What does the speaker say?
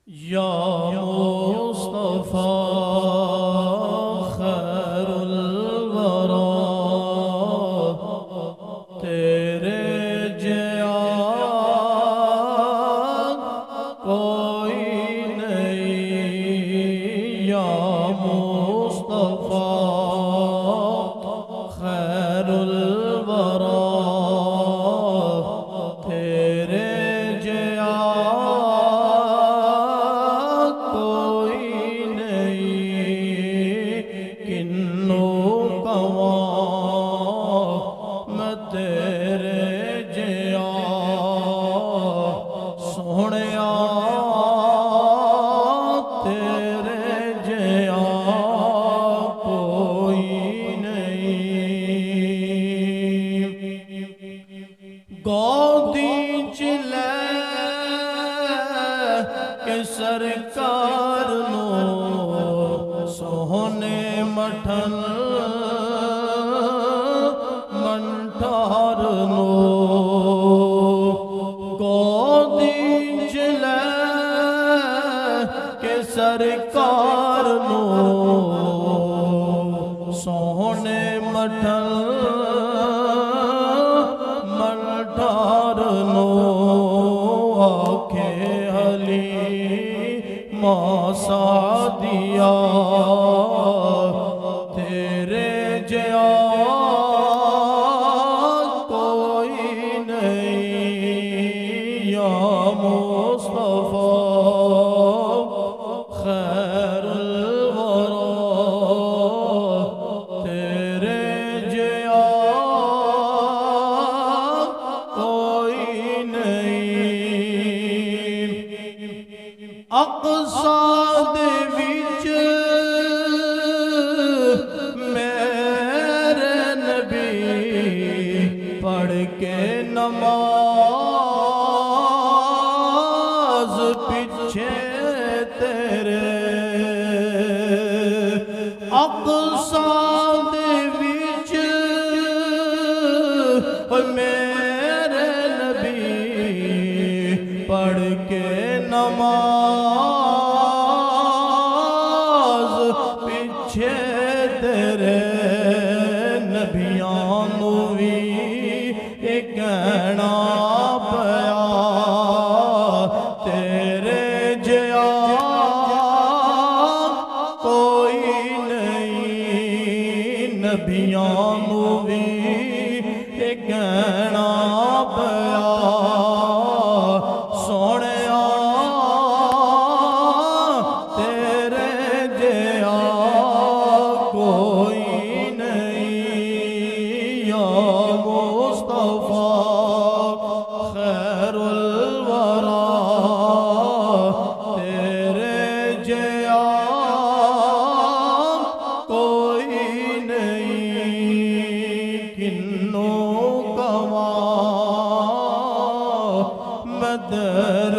या मुस्तफा खैरुल वरा तेरे जया कोई नहीं। या मुस्तफा खैरुल वरा तेरे जया सरकार नो सोहने मठन मंठार नो गोदी जिले के सरकार नो सोहने मठन मंठार नो आखे हली मौसा दिया तेरे जया कोई नहीं। या मुस्तफा खैरुल वरा तेरे जया कोई नहीं। अक़सा दे विच मेरे नबी पढ़ के नमाज पीछे तेरे। अक़सा दे विच मेरे नबी पढ़ के नमाज पीछे तेरे। नबियां नू भी कहना पया तेरे जया कोई नहीं। नबियां नू भी कहना पया सोने मदर